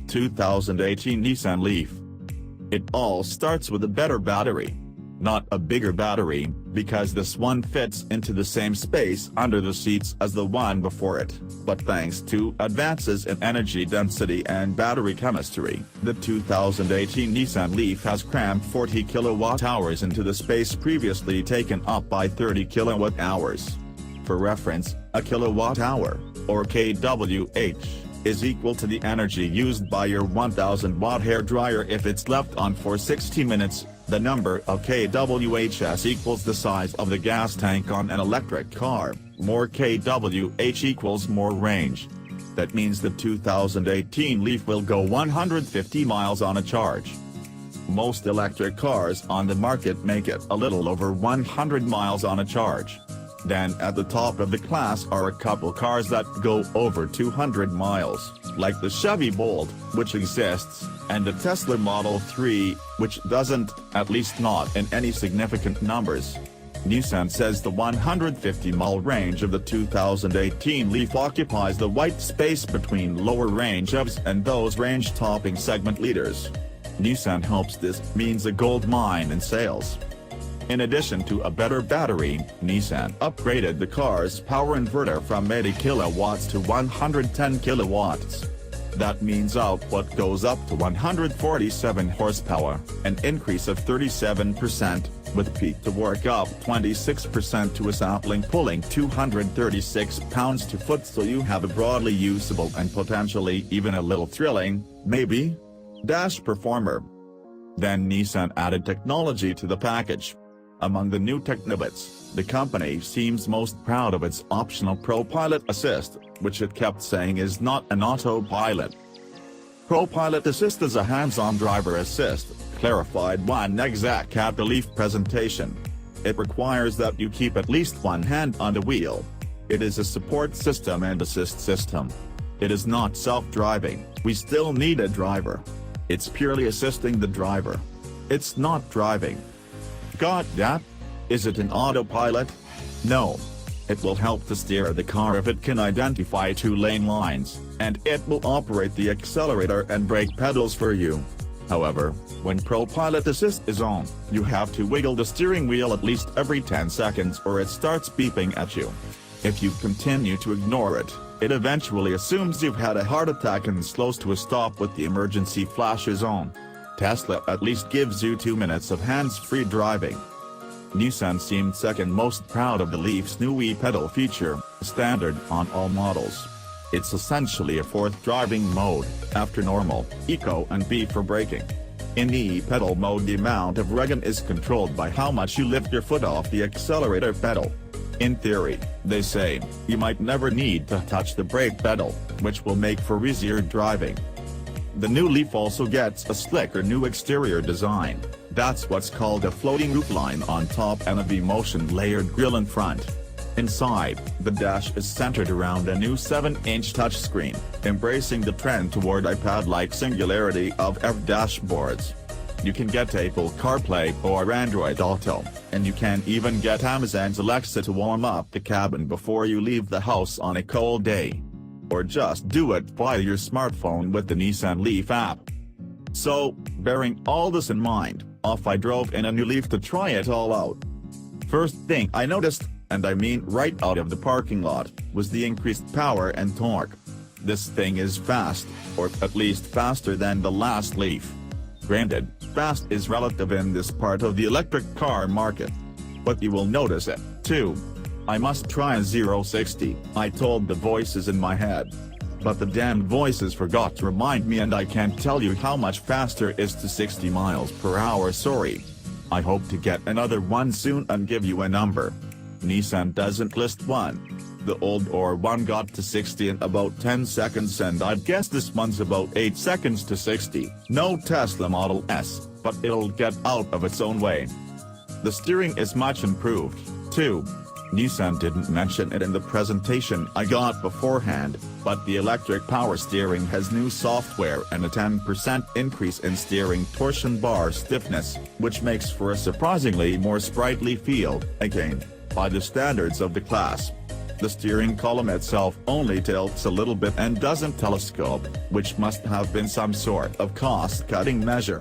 2018 Nissan Leaf. It all starts with a better battery. Not a bigger battery, because this one fits into the same space under the seats as the one before it, but thanks to advances in energy density and battery chemistry, the 2018 Nissan Leaf has crammed 40 kWh into the space previously taken up by 30 kWh. For reference, a kilowatt-hour, or kWh, is equal to the energy used by your 1000-watt hairdryer if it's left on for 60 minutes. The number of kWhs equals the size of the gas tank on an electric car. More kWh equals more range. That means the 2018 Leaf will go 150 miles on a charge. Most electric cars on the market make it a little over 100 miles on a charge. Then at the top of the class are a couple cars that go over 200 miles, like the Chevy Bolt, which exists, and the Tesla Model 3, which doesn't, at least not in any significant numbers. Nissan says the 150-mile range of the 2018 Leaf occupies the white space between lower range EVs and those range-topping segment leaders. Nissan hopes this means a gold mine in sales. In addition to a better battery, Nissan upgraded the car's power inverter from 80 kilowatts to 110 kilowatts. That means output goes up to 147 horsepower, an increase of 37%, with peak to work up 26% to a sapling pulling 236 pounds to foot, so you have a broadly usable and potentially even a little thrilling, maybe, dash performer. Then Nissan added technology to the package. Among the new Technobits, the company seems most proud of its optional ProPilot Assist, which it kept saying is not an autopilot. ProPilot Assist is a hands-on driver assist, clarified one exec at the Leaf presentation. It requires that you keep at least one hand on the wheel. It is a support system and assist system. It is not self-driving. We still need a driver. It's purely assisting the driver. It's not driving. Got that? Is it an autopilot? No. It will help to steer the car if it can identify two-lane lines, and it will operate the accelerator and brake pedals for you. However, when ProPilot Assist is on, you have to wiggle the steering wheel at least every 10 seconds or it starts beeping at you. If you continue to ignore it, it eventually assumes you've had a heart attack and slows to a stop with the emergency flashes on. Tesla at least gives you 2 minutes of hands-free driving. Nissan seemed second most proud of the Leaf's new e-pedal feature, standard on all models. It's essentially a fourth driving mode, after normal, eco and B for braking. In e-pedal mode, the amount of regen is controlled by how much you lift your foot off the accelerator pedal. In theory, they say, you might never need to touch the brake pedal, which will make for easier driving. The new Leaf also gets a slicker new exterior design. That's what's called a floating roofline on top and a V-motion layered grille in front. Inside, the dash is centered around a new 7-inch touchscreen, embracing the trend toward iPad-like singularity of EV dashboards. You can get Apple CarPlay or Android Auto, and you can even get Amazon's Alexa to warm up the cabin before you leave the house on a cold day. Or just do it via your smartphone with the Nissan Leaf app. So, bearing all this in mind, off I drove in a new Leaf to try it all out. First thing I noticed, and I mean right out of the parking lot, was the increased power and torque. This thing is fast, or at least faster than the last Leaf. Granted, fast is relative in this part of the electric car market. But you will notice it, too. I must try 0-60, I told the voices in my head. But the damned voices forgot to remind me, and I can't tell you how much faster is to 60 miles per hour, sorry. I hope to get another one soon and give you a number. Nissan doesn't list one. The older one got to 60 in about 10 seconds, and I'd guess this one's about 8 seconds to 60. No Tesla Model S, but it'll get out of its own way. The steering is much improved, too. Nissan didn't mention it in the presentation I got beforehand, but the electric power steering has new software and a 10% increase in steering torsion bar stiffness, which makes for a surprisingly more sprightly feel, again, by the standards of the class. The steering column itself only tilts a little bit and doesn't telescope, which must have been some sort of cost-cutting measure.